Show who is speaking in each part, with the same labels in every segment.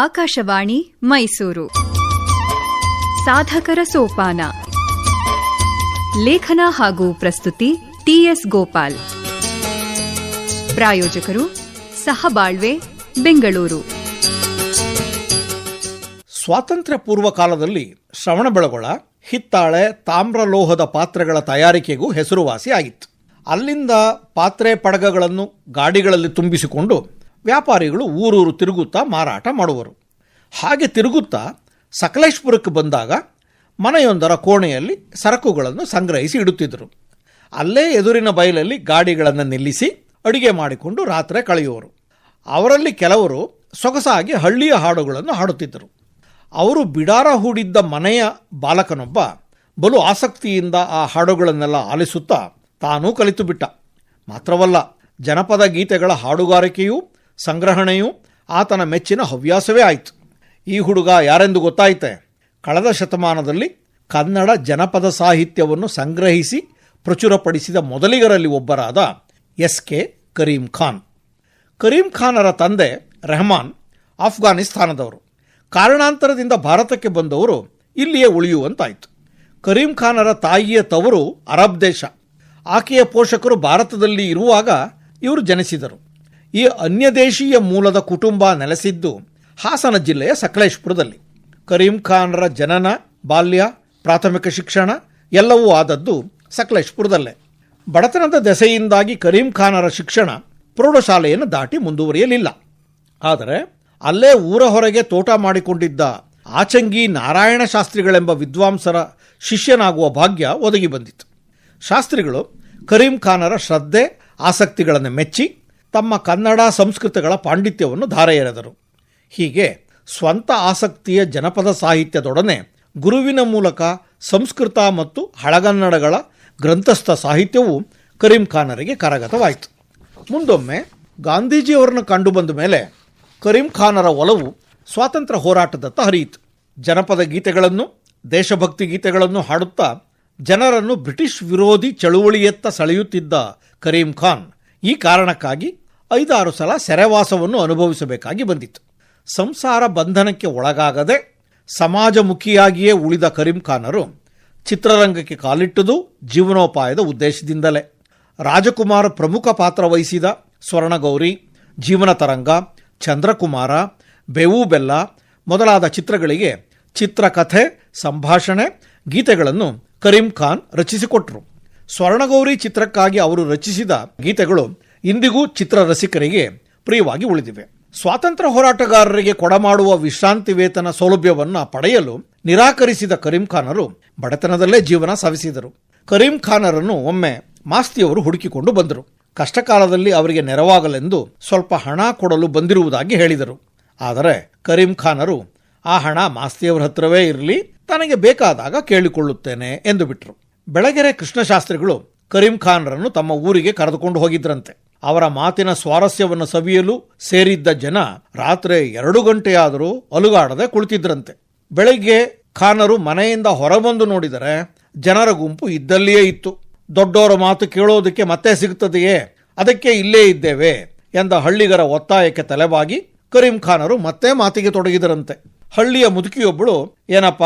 Speaker 1: ಆಕಾಶವಾಣಿ ಮೈಸೂರು. ಸಾಧಕರ ಸೋಪಾನ. ಲೇಖನ ಹಾಗೂ ಪ್ರಸ್ತುತಿ ಟಿಎಸ್ ಗೋಪಾಲ್. ಪ್ರಾಯೋಜಕರು ಸಹಬಾಳ್ವೆ, ಬೆಂಗಳೂರು.
Speaker 2: ಸ್ವಾತಂತ್ರ್ಯ ಪೂರ್ವ ಕಾಲದಲ್ಲಿ ಶ್ರವಣಬೆಳಗೊಳ ಹಿತ್ತಾಳೆ, ತಾಮ್ರಲೋಹದ ಪಾತ್ರೆಗಳ ತಯಾರಿಕೆಗೂ ಹೆಸರುವಾಸಿಯಾಗಿತ್ತು. ಅಲ್ಲಿಂದ ಪಾತ್ರೆ ಪಡಗಗಳನ್ನು ಗಾಡಿಗಳಲ್ಲಿ ತುಂಬಿಸಿಕೊಂಡು ವ್ಯಾಪಾರಿಗಳು ಊರೂರು ತಿರುಗುತ್ತಾ ಮಾರಾಟ ಮಾಡುವರು. ಹಾಗೆ ತಿರುಗುತ್ತಾ ಸಕಲೇಶಪುರಕ್ಕೆ ಬಂದಾಗ ಮನೆಯೊಂದರ ಕೋಣೆಯಲ್ಲಿ ಸರಕುಗಳನ್ನು ಸಂಗ್ರಹಿಸಿ ಇಡುತ್ತಿದ್ದರು. ಅಲ್ಲೇ ಎದುರಿನ ಬಯಲಲ್ಲಿ ಗಾಡಿಗಳನ್ನು ನಿಲ್ಲಿಸಿ ಅಡಿಗೆ ಮಾಡಿಕೊಂಡು ರಾತ್ರಿ ಕಳೆಯುವರು. ಅವರಲ್ಲಿ ಕೆಲವರು ಸೊಗಸಾಗಿ ಹಳ್ಳಿಯ ಹಾಡುಗಳನ್ನು ಹಾಡುತ್ತಿದ್ದರು. ಅವರು ಬಿಡಾರ ಹೂಡಿದ್ದ ಮನೆಯ ಬಾಲಕನೊಬ್ಬ ಬಲು ಆಸಕ್ತಿಯಿಂದ ಆ ಹಾಡುಗಳನ್ನೆಲ್ಲ ಆಲಿಸುತ್ತಾ ತಾನೂ ಕಲಿತು ಬಿಟ್ಟ. ಮಾತ್ರವಲ್ಲ, ಜನಪದ ಗೀತೆಗಳ ಹಾಡುಗಾರಿಕೆಯೂ ಸಂಗ್ರಹಣೆಯೂ ಆತನ ಮೆಚ್ಚಿನ ಹವ್ಯಾಸವೇ ಆಯಿತು. ಈ ಹುಡುಗ ಯಾರೆಂದು ಗೊತ್ತಾಯಿತೆ? ಕಳೆದ ಶತಮಾನದಲ್ಲಿ ಕನ್ನಡ ಜನಪದ ಸಾಹಿತ್ಯವನ್ನು ಸಂಗ್ರಹಿಸಿ ಪ್ರಚುರಪಡಿಸಿದ ಮೊದಲಿಗರಲ್ಲಿ ಒಬ್ಬರಾದ ಎಸ್.ಕೆ. ಕರೀಂ ಖಾನ್. ಕರೀಂ ಖಾನರ ತಂದೆ ರೆಹಮಾನ್ ಆಫ್ಘಾನಿಸ್ತಾನದವರು. ಕಾರಣಾಂತರದಿಂದ ಭಾರತಕ್ಕೆ ಬಂದವರು ಇಲ್ಲಿಯೇ ಉಳಿಯುವಂತಾಯಿತು. ಕರೀಂ ಖಾನರ ತಾಯಿಯ ತವರು ಅರಬ್ ದೇಶ. ಆಕೆಯ ಪೋಷಕರು ಭಾರತದಲ್ಲಿ ಇರುವಾಗ ಇವರು ಜನಿಸಿದರು. ಈ ಅನ್ಯದೇಶೀಯ ಮೂಲದ ಕುಟುಂಬ ನೆಲೆಸಿದ್ದು ಹಾಸನ ಜಿಲ್ಲೆಯ ಸಕಲೇಶಪುರದಲ್ಲಿ. ಕರೀಂ ಖಾನರ ಜನನ, ಬಾಲ್ಯ, ಪ್ರಾಥಮಿಕ ಶಿಕ್ಷಣ ಎಲ್ಲವೂ ಆದದ್ದು ಸಕಲೇಶಪುರದಲ್ಲೇ. ಬಡತನದ ದೆಸೆಯಿಂದಾಗಿ ಕರೀಂ ಖಾನರ ಶಿಕ್ಷಣ ಪ್ರೌಢಶಾಲೆಯನ್ನು ದಾಟಿ ಮುಂದುವರಿಯಲಿಲ್ಲ. ಆದರೆ ಅಲ್ಲೇ ಊರ ಹೊರಗೆ ತೋಟ ಮಾಡಿಕೊಂಡಿದ್ದ ಆಚಂಗಿ ನಾರಾಯಣ ಶಾಸ್ತ್ರಿಗಳೆಂಬ ವಿದ್ವಾಂಸರ ಶಿಷ್ಯನಾಗುವ ಭಾಗ್ಯ ಒದಗಿ ಬಂದಿತು. ಶಾಸ್ತ್ರಿಗಳು ಕರೀಂ ಖಾನರ ಶ್ರದ್ಧೆ, ಆಸಕ್ತಿಗಳನ್ನು ಮೆಚ್ಚಿ ತಮ್ಮ ಕನ್ನಡ ಸಂಸ್ಕೃತಗಳ ಪಾಂಡಿತ್ಯವನ್ನು ಧಾರೆ ಎರೆದರು. ಹೀಗೆ ಸ್ವಂತ ಆಸಕ್ತಿಯ ಜನಪದ ಸಾಹಿತ್ಯದೊಡನೆ ಗುರುವಿನ ಮೂಲಕ ಸಂಸ್ಕೃತ ಮತ್ತು ಹಳಗನ್ನಡಗಳ ಗ್ರಂಥಸ್ಥ ಸಾಹಿತ್ಯವೂ ಕರೀಂ ಖಾನರಿಗೆ ಕರಗತವಾಯಿತು. ಮುಂದೊಮ್ಮೆ ಗಾಂಧೀಜಿಯವರನ್ನು ಕಂಡು ಬಂದ ಮೇಲೆ ಕರೀಂ ಖಾನರ ಒಲವು ಸ್ವಾತಂತ್ರ್ಯ ಹೋರಾಟದತ್ತ ಹರಿಯಿತು. ಜನಪದ ಗೀತೆಗಳನ್ನು, ದೇಶಭಕ್ತಿ ಗೀತೆಗಳನ್ನು ಹಾಡುತ್ತಾ ಜನರನ್ನು ಬ್ರಿಟಿಷ್ ವಿರೋಧಿ ಚಳುವಳಿಯತ್ತ ಸೆಳೆಯುತ್ತಿದ್ದ ಕರೀಂ ಖಾನ್ ಈ ಕಾರಣಕ್ಕಾಗಿ 5-6 ಸಲ ಸೆರೆವಾಸವನ್ನು ಅನುಭವಿಸಬೇಕಾಗಿ ಬಂದಿತ್ತು. ಸಂಸಾರ ಬಂಧನಕ್ಕೆ ಒಳಗಾಗದೆ ಸಮಾಜಮುಖಿಯಾಗಿಯೇ ಉಳಿದ ಕರೀಂ ಖಾನರು ಚಿತ್ರರಂಗಕ್ಕೆ ಕಾಲಿಟ್ಟುದು ಜೀವನೋಪಾಯದ ಉದ್ದೇಶದಿಂದಲೇ. ರಾಜಕುಮಾರ ಪ್ರಮುಖ ಪಾತ್ರ ವಹಿಸಿದ ಸ್ವರ್ಣಗೌರಿ, ಜೀವನ ತರಂಗ, ಚಂದ್ರಕುಮಾರ, ಬೇವು ಬೆಲ್ಲ ಮೊದಲಾದ ಚಿತ್ರಗಳಿಗೆ ಚಿತ್ರಕಥೆ, ಸಂಭಾಷಣೆ, ಗೀತೆಗಳನ್ನು ಕರೀಂ ಖಾನ್ ರಚಿಸಿಕೊಟ್ರು. ಸ್ವರ್ಣಗೌರಿ ಚಿತ್ರಕ್ಕಾಗಿ ಅವರು ರಚಿಸಿದ ಗೀತೆಗಳು ಇಂದಿಗೂ ಚಿತ್ರರಸಿಕರಿಗೆ ಪ್ರಿಯವಾಗಿ ಉಳಿದಿವೆ. ಸ್ವಾತಂತ್ರ್ಯ ಹೋರಾಟಗಾರರಿಗೆ ಕೊಡಮಾಡುವ ವಿಶ್ರಾಂತಿ ವೇತನ ಸೌಲಭ್ಯವನ್ನು ಪಡೆಯಲು ನಿರಾಕರಿಸಿದ ಕರೀಂ ಖಾನರು ಬಡತನದಲ್ಲೇ ಜೀವನ ಸಾಗಿಸಿದರು. ಕರೀಂ ಖಾನರನ್ನು ಒಮ್ಮೆ ಮಾಸ್ತಿಯವರು ಹುಡುಕಿಕೊಂಡು ಬಂದರು. ಕಷ್ಟಕಾಲದಲ್ಲಿ ಅವರಿಗೆ ನೆರವಾಗಲೆಂದು ಸ್ವಲ್ಪ ಹಣ ಕೊಡಲು ಬಂದಿರುವುದಾಗಿ ಹೇಳಿದರು. ಆದರೆ ಕರೀಂ ಖಾನರು ಆ ಹಣ ಮಾಸ್ತಿಯವರ ಹತ್ರವೇ ಇರಲಿ, ತನಗೆ ಬೇಕಾದಾಗ ಕೇಳಿಕೊಳ್ಳುತ್ತೇನೆ ಎಂದು ಬಿಟ್ಟರು. ಬೆಳಗೆರೆ ಕೃಷ್ಣಶಾಸ್ತ್ರಿಗಳು ಕರೀಂ ಖಾನರನ್ನು ತಮ್ಮ ಊರಿಗೆ ಕರೆದುಕೊಂಡು ಹೋಗಿದ್ರಂತೆ. ಅವರ ಮಾತಿನ ಸ್ವಾರಸ್ಯವನ್ನು ಸವಿಯಲು ಸೇರಿದ್ದ ಜನ ರಾತ್ರಿ 2 ಗಂಟೆಯಾದರೂ ಅಲುಗಾಡದೆ ಕುಳಿತಿದ್ರಂತೆ. ಬೆಳಗ್ಗೆ ಖಾನರು ಮನೆಯಿಂದ ಹೊರಬಂದು ನೋಡಿದರೆ ಜನರ ಗುಂಪು ಇದ್ದಲ್ಲಿಯೇ ಇತ್ತು. ದೊಡ್ಡವರ ಮಾತು ಕೇಳೋದಕ್ಕೆ ಮತ್ತೆ ಸಿಗುತ್ತದೆಯೇ, ಅದಕ್ಕೆ ಇಲ್ಲೇ ಇದ್ದೇವೆ ಎಂದ ಹಳ್ಳಿಗರ ಒತ್ತಾಯಕ್ಕೆ ತಲೆಬಾಗಿ ಕರೀಂ ಖಾನರು ಮತ್ತೆ ಮಾತಿಗೆ ತೊಡಗಿದರಂತೆ. ಹಳ್ಳಿಯ ಮುದುಕಿಯೊಬ್ಬಳು, ಏನಪ್ಪ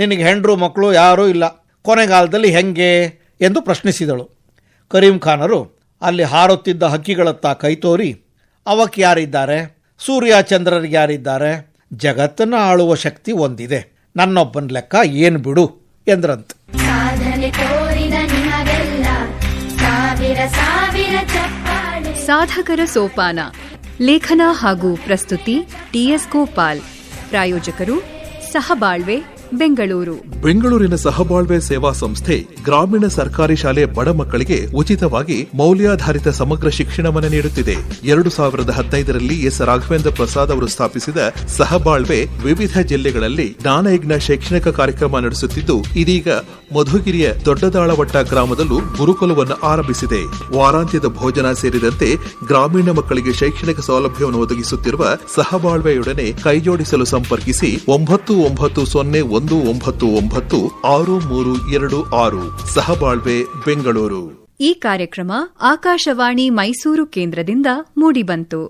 Speaker 2: ನಿನಗೆ ಹೆಂಡ್ರು ಮಕ್ಕಳು ಯಾರೂ ಇಲ್ಲ, ಕೊನೆಗಾಲದಲ್ಲಿ ಹೆಂಗೆ ಎಂದು ಪ್ರಶ್ನಿಸಿದಳು. ಕರೀಂ ಖಾನರು ಅಲ್ಲಿ ಹಾರುತ್ತಿದ್ದ ಹಕ್ಕಿಗಳತ್ತ ಕೈತೋರಿ, ಅವಕ್ಕೆ ಯಾರಿದ್ದಾರೆ, ಸೂರ್ಯ ಚಂದ್ರರಿಗೆ ಯಾರಿದ್ದಾರೆ, ಜಗತ್ತನ್ನು ಆಳುವ ಶಕ್ತಿ ಒಂದಿದೆ, ನನ್ನೊಬ್ಬನ ಲೆಕ್ಕ ಏನು ಬಿಡು ಎಂದ್ರಂತೆ.
Speaker 1: ಸಾಧಕರ ಸೋಪಾನ. ಲೇಖನ ಹಾಗೂ ಪ್ರಸ್ತುತಿ ಟಿಎಸ್ ಗೋಪಾಲ್. ಪ್ರಾಯೋಜಕರು ಸಹಬಾಳ್ವೆ, ಬೆಂಗಳೂರು.
Speaker 3: ಬೆಂಗಳೂರಿನ ಸಹಬಾಳ್ವೆ ಸೇವಾ ಸಂಸ್ಥೆ ಗ್ರಾಮೀಣ ಸರ್ಕಾರಿ ಶಾಲೆ ಬಡ ಮಕ್ಕಳಿಗೆ ಉಚಿತವಾಗಿ ಮೌಲ್ಯಾಧಾರಿತ ಸಮಗ್ರ ಶಿಕ್ಷಣವನ್ನು ನೀಡುತ್ತಿದೆ. 2015ರಲ್ಲಿ ಎಸ್ ರಾಘವೇಂದ್ರ ಪ್ರಸಾದ್ ಅವರು ಸ್ಥಾಪಿಸಿದ ಸಹಬಾಳ್ವೆ ವಿವಿಧ ಜಿಲ್ಲೆಗಳಲ್ಲಿ ಜ್ಞಾನಯಜ್ಞ ಶೈಕ್ಷಣಿಕ ಕಾರ್ಯಕ್ರಮ ನಡೆಸುತ್ತಿದ್ದು, ಇದೀಗ ಮಧುಗಿರಿಯ ದೊಡ್ಡದಾಳವಟ್ಟ ಗ್ರಾಮದಲ್ಲೂ ಗುರುಕುಲವನ್ನು ಆರಂಭಿಸಿದೆ. ವಾರಾಂತ್ಯದ ಭೋಜನ ಸೇರಿದಂತೆ ಗ್ರಾಮೀಣ ಮಕ್ಕಳಿಗೆ ಶೈಕ್ಷಣಿಕ ಸೌಲಭ್ಯವನ್ನು ಒದಗಿಸುತ್ತಿರುವ ಸಹಬಾಳ್ವೆಯೊಡನೆ ಕೈಜೋಡಿಸಲು ಸಂಪರ್ಕಿಸಿ 9919963226. ಸಹಬಾಳ್ವೆ, ಬೆಂಗಳೂರು.
Speaker 1: ಈ ಕಾರ್ಯಕ್ರಮ ಆಕಾಶವಾಣಿ ಮೈಸೂರು ಕೇಂದ್ರದಿಂದ ಮೂಡಿಬಂತು.